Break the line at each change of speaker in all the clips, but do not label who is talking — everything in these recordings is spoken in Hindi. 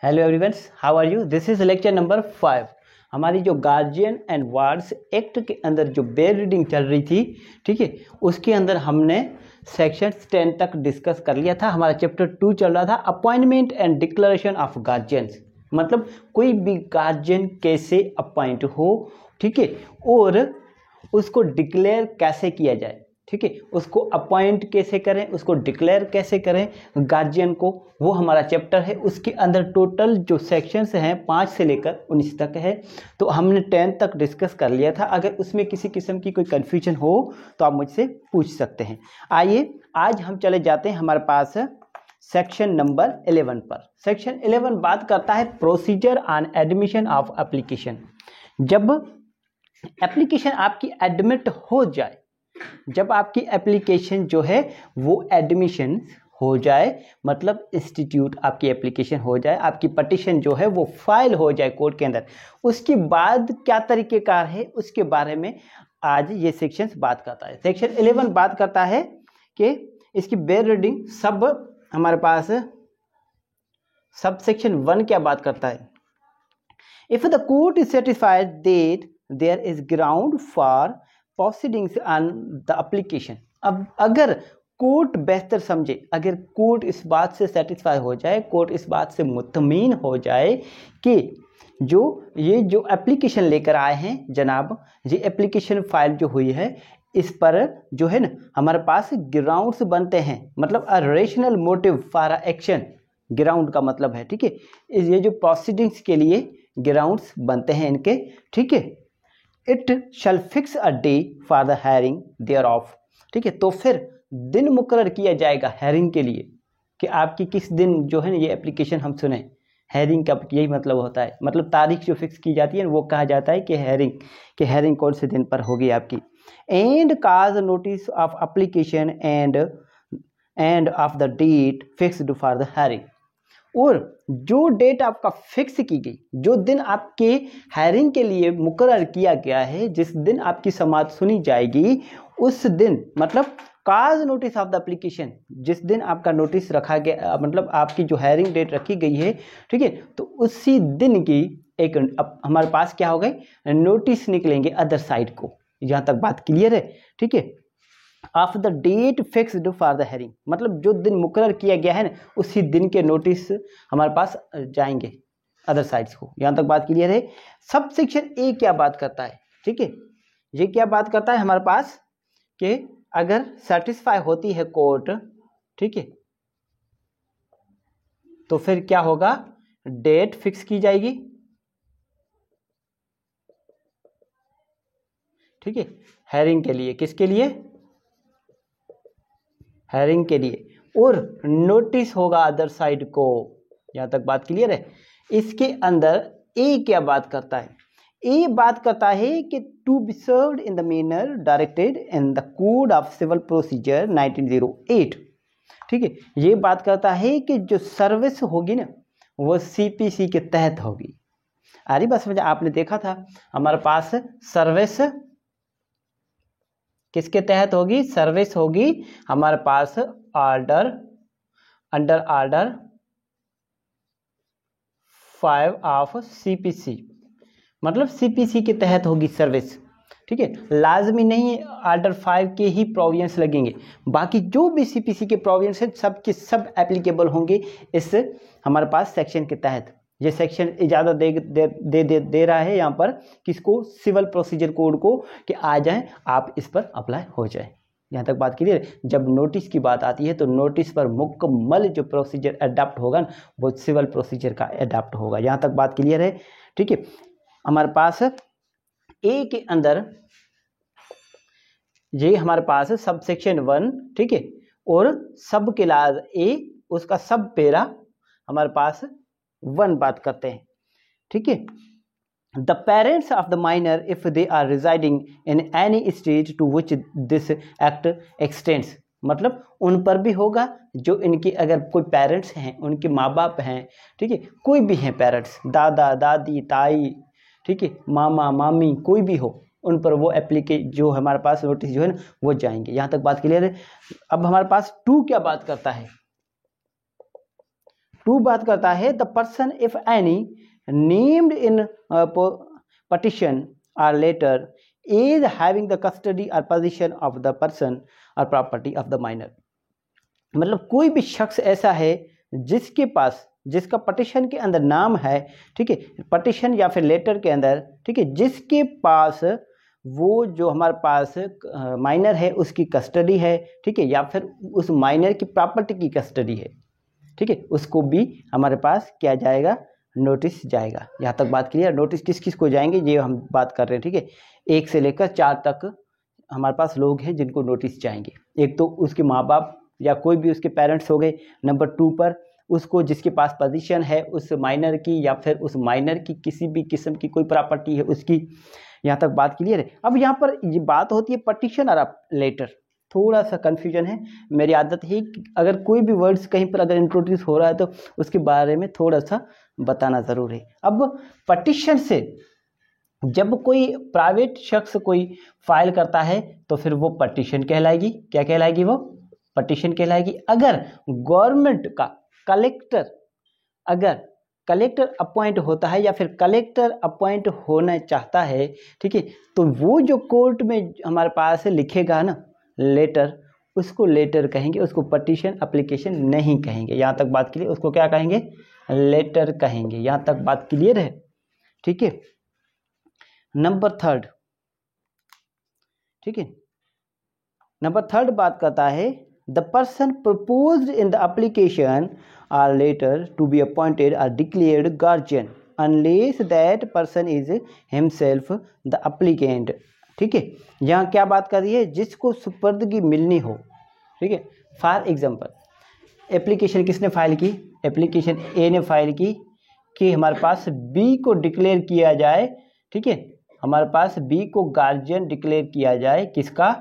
Hello everyone, how are you. This is lecture number 5। हमारी जो गार्जियन एंड वार्ड्स एक्ट के अंदर जो बेयर रीडिंग चल रही थी, ठीक है, उसके अंदर हमने सेक्शन 10 तक डिस्कस कर लिया था। हमारा चैप्टर 2 चल रहा था, appointment and declaration of guardians, मतलब कोई भी गार्जियन कैसे अपॉइंट हो, ठीक है, और उसको डिक्लेयर कैसे किया जाए, ठीक है, उसको अपॉइंट कैसे करें, उसको डिक्लेयर कैसे करें गार्जियन को, वो हमारा चैप्टर है। उसके अंदर टोटल जो सेक्शंस हैं 5 से लेकर 19 तक है। तो हमने 10 तक डिस्कस कर लिया था। अगर उसमें किसी किस्म की कोई कन्फ्यूजन हो तो आप मुझसे पूछ सकते हैं। आइए आज हम चले जाते हैं हमारे पास सेक्शन नंबर 11 पर। सेक्शन 11 बात करता है procedure on admission of application. जब एप्लीकेशन आपकी एडमिट हो जाए, जब आपकी एप्लीकेशन जो है वो एडमिशन हो जाए, मतलब इंस्टीट्यूट आपकी एप्लीकेशन हो जाए, आपकी पटिशन जो है वो फाइल हो जाए कोर्ट के अंदर, उसके बाद क्या तरीक़ेकार है उसके बारे में आज ये सेक्शन बात करता है। सेक्शन 11 बात करता है कि इसकी बेयर रीडिंग सब हमारे पास सब सेक्शन 1 क्या बात करता है। If the court is satisfied that there is ground for proceedings on the application. अब अगर कोर्ट बेहतर समझे, अगर कोर्ट इस बात से सेटिस्फाई हो जाए, कोर्ट इस बात से मुतमीन हो जाए कि ये जो एप्लीकेशन लेकर आए हैं जनाब, ये एप्लीकेशन फाइल जो हुई है इस पर जो है ना हमारे पास ग्राउंड्स बनते हैं, मतलब a rational motive for action. Ground का मतलब है, ठीक है, ये जो प्रोसीडिंग्स के लिए ग्राउंड्स बनते हैं इनके, ठीक है। It shall fix a day for the hearing thereof, ठीक है, तो फिर दिन मुकर्रर किया जाएगा हेयरिंग के लिए कि आपकी किस दिन जो है ना ये एप्लीकेशन हम सुने। हेयरिंग का यही मतलब होता है, मतलब तारीख जो फिक्स की जाती है वो कहा जाता है कि हेयरिंग कौन से दिन पर होगी आपकी। And cause notice of application and of the date fixed for the hearing. और जो डेट आपका फिक्स की गई, जो दिन आपके हायरिंग के लिए मुकर्रर किया गया है, जिस दिन आपकी समाअत सुनी जाएगी, उस दिन मतलब काज नोटिस ऑफ द एप्लीकेशन, जिस दिन आपका नोटिस रखा गया, मतलब आपकी जो हायरिंग डेट रखी गई है, ठीक है, तो उसी दिन की एक हमारे पास क्या हो गई, नोटिस निकलेंगे अदर साइड को। यहाँ तक बात क्लियर है, ठीक है। Of the date fixed for the hearing, मतलब जो दिन मुकर्रर किया गया है ना उसी दिन के नोटिस हमारे पास जाएंगे अदर साइड्स को। यहाँ तक बात क्लियर है। सब सेक्शन ए क्या बात करता है, ठीक है, ये क्या बात करता है हमारे पास कि अगर सेटिस्फाई होती है कोर्ट, ठीक है, तो फिर क्या होगा, डेट फिक्स की जाएगी, ठीक है, हेयरिंग के लिए। किसके लिए? हेयरिंग के लिए। और नोटिस होगा अदर साइड को। यहां तक बात क्लियर है। इसके अंदर ए क्या बात करता है, ए बात करता है कि to be served in the manner directed in the code of civil procedure 1908, ठीक है, ये बात करता है कि जो सर्विस होगी ना वो सीपीसी के तहत होगी। अरे बस मुझे आपने देखा था हमारे पास सर्विस किसके तहत होगी, सर्विस होगी हमारे पास order under order 5 of CPC, मतलब सीपीसी के तहत होगी सर्विस, ठीक है। लाजमी नहीं ऑर्डर 5 के ही प्रोविजंस लगेंगे, बाकी जो भी सीपीसी के प्रोविजंस हैं सब के सब एप्लीकेबल होंगे इस हमारे पास सेक्शन के तहत। ये सेक्शन इजाज़त दे रहा है यहाँ पर किसको, सिविल प्रोसीजर कोड को, कि आ जाएं आप इस पर अप्लाई हो जाए। यहाँ तक बात क्लियर है। जब नोटिस की बात आती है तो नोटिस पर मुकम्मल जो प्रोसीजर अडॉप्ट होगा ना वो सिविल प्रोसीजर का अडॉप्ट होगा। यहाँ तक बात क्लियर है, ठीक है। हमारे पास ए के अंदर ये हमारे पास सब सेक्शन 1, ठीक है, और सब के लाज ए उसका सब पेरा हमारे पास 1 बात करते हैं, ठीक है। The parents of the minor if they are residing in any state to which this act extends, मतलब उन पर भी होगा जो इनकी अगर कोई पेरेंट्स हैं, उनके माँ बाप हैं, ठीक है, कोई भी हैं पेरेंट्स, दादा दादी ताई, ठीक है, मामा मामी, कोई भी हो, उन पर वो जो हमारे पास नोटिस जो है ना वो जाएंगे। यहाँ तक बात क्लियर है। अब हमारे पास 2 क्या बात करता है, 2 बात करता है the person if any named in petition or letter is having the custody or position of the person or property of the minor. मतलब कोई भी शख्स ऐसा है जिसके पास, जिसका पटिशन के अंदर नाम है, ठीक है, पटिशन या फिर लेटर के अंदर, ठीक है, जिसके पास वो जो हमारे पास माइनर है उसकी कस्टडी है, ठीक है, या फिर उस माइनर की प्रॉपर्टी की कस्टडी है, ठीक है, उसको भी हमारे पास क्या जाएगा, नोटिस जाएगा। यहाँ तक बात क्लियर। नोटिस किस किस को जाएंगे ये हम बात कर रहे हैं, ठीक है। 1 से लेकर 4 तक हमारे पास लोग हैं जिनको नोटिस जाएंगे। एक तो उसके माँ बाप या कोई भी उसके पेरेंट्स हो गए। नंबर 2 पर उसको जिसके पास पोजीशन है उस माइनर की या फिर उस माइनर की किसी भी किस्म की कोई प्रॉपर्टी है उसकी। यहाँ तक बात क्लियर है। अब यहाँ पर ये बात होती है पटिशन और लेटर, थोड़ा सा कन्फ्यूजन है। मेरी आदत है कि अगर कोई भी वर्ड्स कहीं पर अगर इंट्रोड्यूस हो रहा है तो उसके बारे में थोड़ा सा बताना ज़रूर है। अब पटिशन से जब कोई प्राइवेट शख्स कोई फाइल करता है तो फिर वो पटिशन कहलाएगी। क्या कहलाएगी? वो पटिशन कहलाएगी। अगर गवर्नमेंट का कलेक्टर, अगर कलेक्टर अपॉइंट होता है या फिर कलेक्टर अपॉइंट होना चाहता है, ठीक है, तो वो जो कोर्ट में हमारे पास लिखेगा ना लेटर, उसको लेटर कहेंगे, उसको पटिशन एप्लीकेशन नहीं कहेंगे। यहाँ तक बात क्लियर। उसको क्या कहेंगे? लेटर कहेंगे। यहाँ तक बात क्लियर है, ठीक है। नंबर 3, ठीक है, नंबर 3 बात करता है the person proposed in the application or letter to be appointed or declared guardian unless that person is himself the applicant. ठीक है, यहाँ क्या बात कर रही है? जिसको सुपर्दगी मिलनी हो, ठीक है। फॉर एग्जांपल एप्लीकेशन किसने फाइल की? एप्लीकेशन ए ने फाइल की कि हमारे पास बी को डिक्लेयर किया जाए, ठीक है, हमारे पास बी को गार्जियन डिक्लेयर किया जाए। किसका?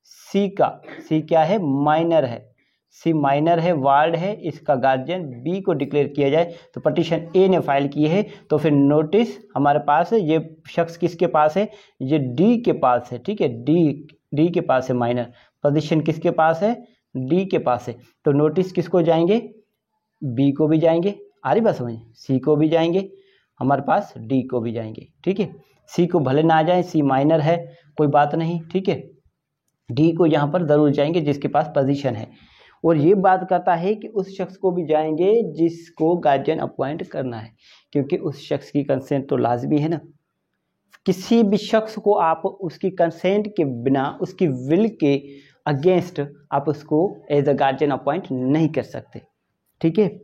सी का। सी क्या है? माइनर है। सी माइनर है, वार्ड है, इसका गार्जियन बी को डिक्लेयर किया जाए। तो पटिशन ए ने फाइल की है, तो फिर नोटिस हमारे पास है। ये शख्स किसके पास है? ये डी के पास है, ठीक है, डी के पास है माइनर। पोजीशन किसके पास है? डी के पास है। तो नोटिस किसको जाएंगे? बी को भी जाएंगे। आ रही बात समझ? सी को भी जाएंगे, हमारे पास डी को भी जाएंगे, ठीक है। सी को भले ना जाए, सी माइनर है, कोई बात नहीं, ठीक है। डी को यहाँ पर ज़रूर जाएंगे जिसके पास पोजीशन है। और ये बात करता है कि उस शख्स को भी जाएंगे जिसको गार्जियन अपॉइंट करना है, क्योंकि उस शख्स की कंसेंट तो लाजमी है ना। किसी भी शख्स को आप उसकी कंसेंट के बिना, उसकी विल के अगेंस्ट आप उसको एज अ गार्जियन अपॉइंट नहीं कर सकते, ठीक है,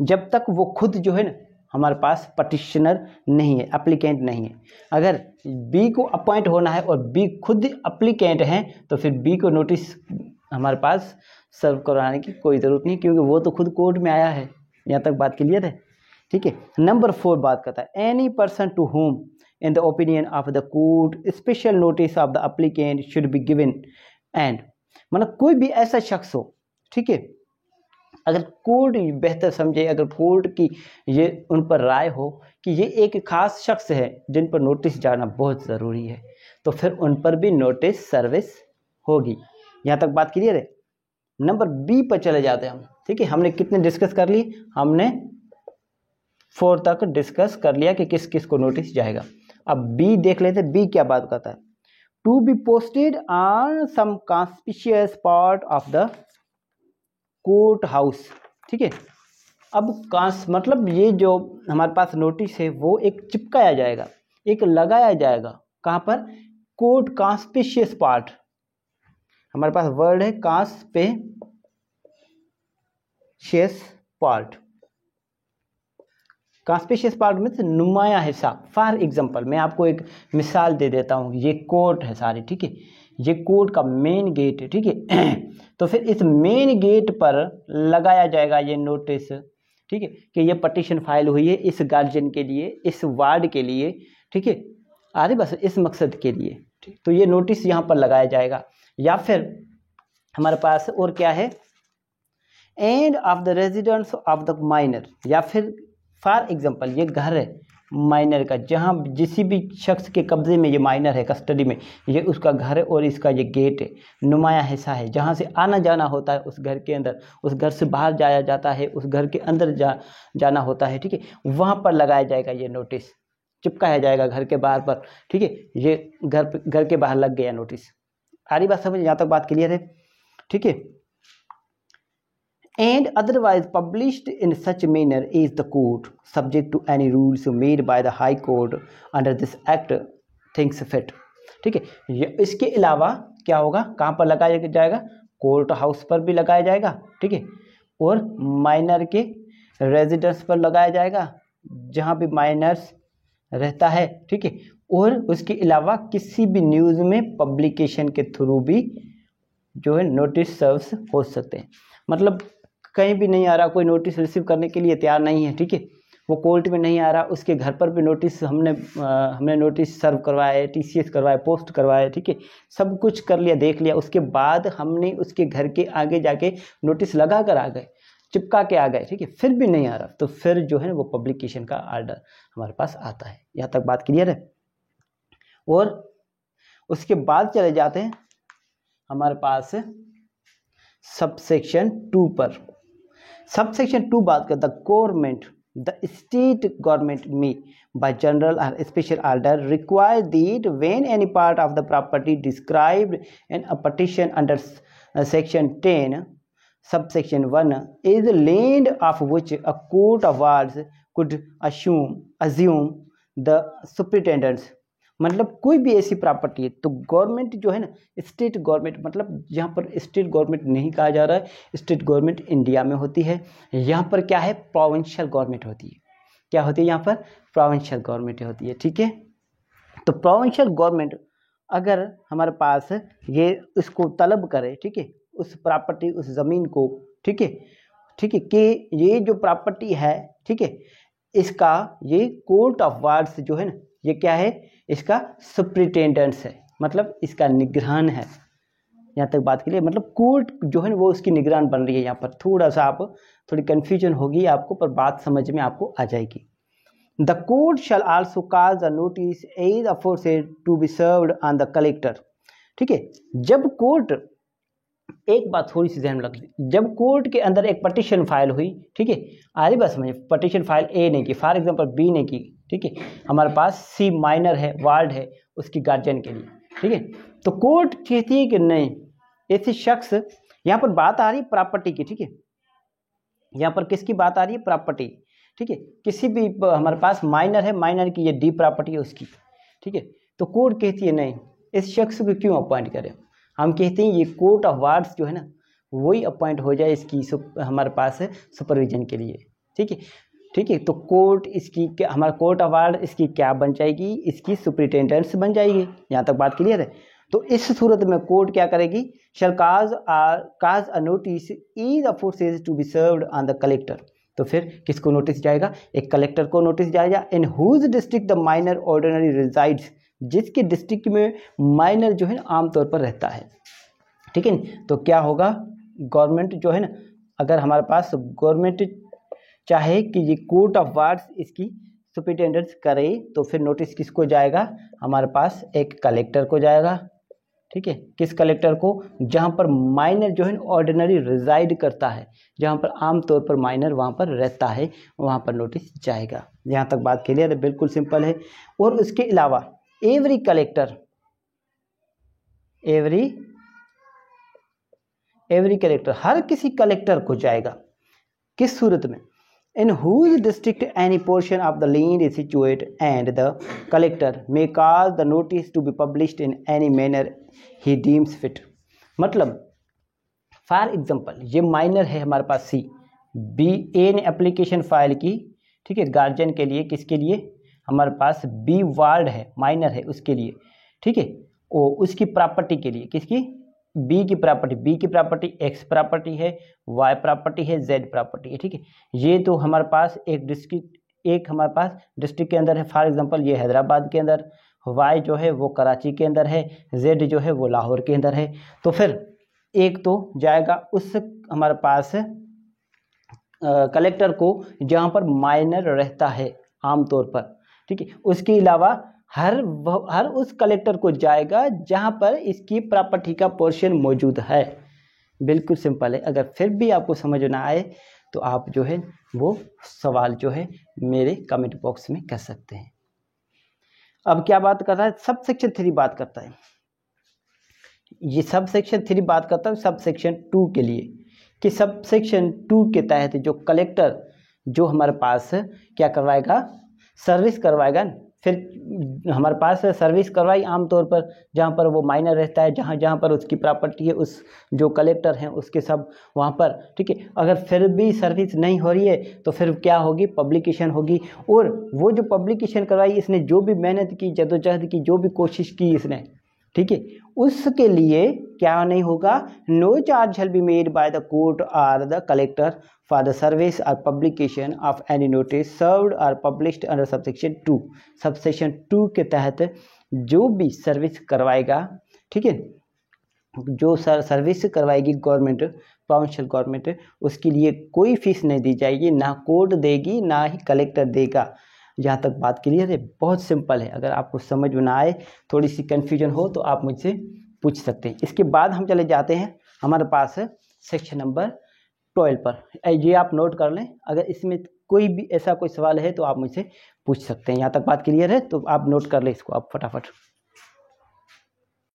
जब तक वो खुद जो है ना हमारे पास पटिशनर नहीं है, एप्लीकेंट नहीं है। अगर बी को अपॉइंट होना है और बी खुद एप्लीकेंट हैं तो फिर बी को नोटिस हमारे पास सर्व कराने की कोई ज़रूरत नहीं, क्योंकि वो तो खुद कोर्ट में आया है। यहाँ तक बात क्लियर है, ठीक है। नंबर 4 बात करता है any person to whom in the opinion of the court special notice of the application should be given and, मतलब कोई भी ऐसा शख्स हो, ठीक है, अगर कोर्ट बेहतर समझे, अगर कोर्ट की ये उन पर राय हो कि ये एक खास शख्स है जिन पर नोटिस जाना बहुत ज़रूरी है, तो फिर उन पर भी नोटिस सर्विस होगी। यहाँ तक बात क्लियर है। नंबर बी पर चले जाते हैं हम, ठीक है। हमने कितने डिस्कस कर लिए? हमने 4 तक डिस्कस कर लिया कि किस किस को नोटिस जाएगा। अब बी देख लेते हैं, बी क्या बात करता है। To be posted on some conspicuous part of the court house, ठीक है। अब मतलब ये जो हमारे पास नोटिस है वो एक चिपकाया जाएगा, एक लगाया जाएगा। कहाँ पर? कोर्ट कॉन्स्पिशियस पार्ट, हमारे पास वर्ड है कॉन्स्पिशियस पार्ट। कॉन्स्पिशियस पार्ट में नुमाया हिस्सा। फॉर एग्जांपल मैं आपको एक मिसाल दे देता हूँ। ये कोर्ट है सारी, ठीक है, ये कोर्ट का मेन गेट है, ठीक है। तो फिर इस मेन गेट पर लगाया जाएगा ये नोटिस, ठीक है, कि ये पटिशन फाइल हुई है इस गार्जियन के लिए, इस वार्ड के लिए, ठीक है, अरे बस इस मकसद के लिए, ठीक। तो ये नोटिस यहाँ पर लगाया जाएगा। या फिर हमारे पास और क्या है? And of the residence of the minor, या फिर फॉर एग्जांपल ये घर है, माइनर का, जहाँ जिस भी शख्स के कब्जे में ये माइनर है, कस्टडी में, ये उसका घर और इसका ये गेट है, नुमाया हिस्सा है, जहाँ से आना जाना होता है उस घर के अंदर, उस घर से बाहर जाया जाता है, उस घर के अंदर जाना होता है, ठीक है, वहाँ पर लगाया जाएगा ये नोटिस, चिपकाया जाएगा घर के बाहर पर, ठीक है, ये घर के बाहर लग गया नोटिस। आ रही बात समझ, यहाँ तक बात क्लियर है, ठीक है। And otherwise published in such manner is the court subject to any rules made by the High Court under this act thinks fit, ठीक है। इसके अलावा क्या होगा, कहाँ पर लगाया जाएगा, कोर्ट हाउस पर भी लगाया जाएगा, ठीक है, और माइनर के रेजिडेंस पर लगाया जाएगा, जहाँ भी माइनर्स रहता है, ठीक है, और उसके अलावा किसी भी न्यूज़ में पब्लिकेशन के थ्रू भी जो है नोटिस सर्व्स हो सकते हैं। मतलब कहीं भी नहीं आ रहा, कोई नोटिस रिसीव करने के लिए तैयार नहीं है, ठीक है, वो कोर्ट में नहीं आ रहा, उसके घर पर भी नोटिस हमने नोटिस सर्व करवाया, TCS करवाया, पोस्ट करवाया, ठीक है, सब कुछ कर लिया, देख लिया, उसके बाद हमने उसके घर के आगे जाके नोटिस लगा कर आ गए, चिपका के आ गए, ठीक है, फिर भी नहीं आ रहा, तो फिर जो है वो पब्लिकेशन का आर्डर हमारे पास आता है। यहाँ तक बात क्लियर है। और उसके बाद चले जाते हैं हमारे पास सबसेक्शन 2 पर। सबसेक्शन 2 बात करता है गवर्नमेंट, द स्टेट गवर्नमेंट में by general or special order require that when any part of the property described in a petition under section 10 subsection 1 is land of which a court of wards could assume the superintendence, मतलब कोई भी ऐसी प्रॉपर्टी है तो गवर्नमेंट जो है ना, स्टेट गवर्नमेंट, मतलब यहाँ पर स्टेट गवर्नमेंट नहीं कहा जा रहा है, स्टेट गवर्नमेंट इंडिया में होती है, यहाँ पर क्या है, प्रोविंशियल गवर्नमेंट होती है। क्या होती है यहाँ पर, प्रोविंशियल गवर्नमेंट होती है, ठीक है। तो प्रोविंशियल गवर्नमेंट अगर हमारे पास ये इसको तलब करे, ठीक है, उस प्रॉपर्टी, उस ज़मीन को, ठीक है, ठीक है, कि ये जो प्रॉपर्टी है, ठीक है, इसका ये कोर्ट ऑफ वार्ड्स जो है ना, ये क्या है, इसका सुप्रिटेंडेंस है, मतलब इसका निगरान है। यहाँ तक बात के लिए मतलब कोर्ट जो है ना वो उसकी निगरान बन रही है। यहाँ पर थोड़ा सा आप थोड़ी कन्फ्यूजन होगी आपको, पर बात समझ में आपको आ जाएगी। The court shall also cause a notice as aforesaid to be served on the collector, ठीक है। जब कोर्ट, एक बात थोड़ी सी ध्यान में रख, जब कोर्ट के अंदर एक पटिशन फाइल हुई, ठीक है, आ रही बात समझ, पटिशन फाइल ए ने की, फॉर एग्जांपल बी ने की, ठीक है, हमारे पास सी माइनर है, वार्ड है उसकी गार्जियन के लिए, ठीक है, तो कोर्ट कहती है कि नहीं, ऐसे शख्स, यहाँ पर बात आ रही है प्रॉपर्टी की, ठीक है, यहाँ पर किसकी बात आ रही है, प्रॉपर्टी, ठीक है, किसी भी हमारे पास माइनर है, माइनर की ये डी प्रॉपर्टी है उसकी, ठीक है, तो कोर्ट कहती है नहीं, इस शख्स को क्यों अपॉइंट करें, हम कहते हैं ये कोर्ट ऑफ वार्ड्स जो है ना वही अपॉइंट हो जाए इसकी हमारे पास है सुपरविजन के लिए, ठीक है, ठीक है। तो कोर्ट इसकी क्या, हमारा कोर्ट ऑफ वार्ड इसकी क्या बन जाएगी, इसकी सुपरिटेंडेंट्स बन जाएगी। यहाँ तक बात क्लियर है। तो इस सूरत में कोर्ट क्या करेगी, shall cause a notice is enforced to be served on the collector, तो फिर किसको नोटिस जाएगा, एक कलेक्टर को नोटिस जाएगा, in whose district the minor ordinary resides, जिसके डिस्ट्रिक्ट में माइनर जो है आमतौर पर रहता है, ठीक है। तो क्या होगा, गवर्नमेंट जो है ना, अगर हमारे पास गवर्नमेंट चाहे कि ये कोर्ट ऑफ वार्ड्स इसकी सुपरिटेंडेंस करे, तो फिर नोटिस किसको जाएगा, हमारे पास एक कलेक्टर को जाएगा, ठीक है। किस कलेक्टर को, जहाँ पर माइनर जो है ऑर्डिनरी रिजाइड करता है, जहाँ पर आमतौर पर माइनर वहाँ पर रहता है, वहाँ पर नोटिस जाएगा। यहाँ तक बात क्लियर है, बिल्कुल सिंपल है। और उसके अलावा एवरी कलेक्टर, एवरी कलेक्टर, हर किसी कलेक्टर को जाएगा, किस सूरत में, in whose district any portion of the land is situated, and the collector may cause the notice to be published in any manner he deems fit। मतलब फॉर एग्जांपल ये माइनर है हमारे पास सी, बी, ए ने एप्लीकेशन फाइल की, ठीक है, गार्जियन के लिए, किसके लिए, हमारे पास बी वार्ड है, माइनर है उसके लिए, ठीक है, ओ उसकी प्रॉपर्टी के लिए, किसकी, बी की प्रॉपर्टी एक्स प्रॉपर्टी है, वाई प्रॉपर्टी है, जेड प्रॉपर्टी है, ठीक है। ये तो हमारे पास एक डिस्ट्रिक्ट, एक हमारे पास डिस्ट्रिक्ट के अंदर है, फॉर एग्जांपल ये हैदराबाद के अंदर, वाई जो है वो कराची के अंदर है, जेड जो है वो लाहौर के अंदर है। तो फिर एक तो जाएगा उस हमारे पास कलेक्टर को जहाँ पर माइनर रहता है आमतौर पर, ठीक है। उसके अलावा हर उस कलेक्टर को जाएगा जहां पर इसकी प्रॉपर्टी का पोर्शन मौजूद है। बिल्कुल सिंपल है। अगर फिर भी आपको समझ ना आए तो आप जो है वो सवाल जो है मेरे कमेंट बॉक्स में कर सकते हैं। अब क्या बात कर रहा है, सब सेक्शन 3 बात करता है। ये सब सेक्शन 3 बात करता है सब सेक्शन 2 के लिए, कि सब सेक्शन 2 के तहत जो कलेक्टर जो हमारे पास क्या करवाएगा, सर्विस करवाएगा। फिर हमारे पास सर्विस करवाई आमतौर पर जहाँ पर वो माइनर रहता है, जहाँ पर उसकी प्रॉपर्टी है, उस जो कलेक्टर हैं उसके सब वहाँ पर, ठीक है। अगर फिर भी सर्विस नहीं हो रही है तो फिर क्या होगी, पब्लिकेशन होगी। और वो जो पब्लिकेशन करवाई, इसने जो भी मेहनत की, जद्दोजहद की, जो भी कोशिश की इसने, ठीक है, उसके लिए क्या नहीं होगा, no charge shall be made by the court or the collector for the service or publication of any notice served or published under subsection 2। Subsection 2 के तहत जो भी सर्विस करवाएगा, ठीक है, जो सर्विस करवाएगी गवर्नमेंट, प्रोविंशियल गवर्नमेंट, उसके लिए कोई फीस नहीं दी जाएगी, ना कोर्ट देगी ना ही कलेक्टर देगा। यहाँ तक बात क्लियर है, बहुत सिंपल है। अगर आपको समझ में ना आए, थोड़ी सी कन्फ्यूजन हो तो आप मुझसे पूछ सकते हैं। इसके बाद हम चले जाते हैं हमारे पास सेक्शन नंबर 12 पर। ये आप नोट कर लें, अगर इसमें कोई भी ऐसा कोई सवाल है तो आप मुझसे पूछ सकते हैं। यहाँ तक बात क्लियर है तो आप नोट कर लें इसको आप फटाफट।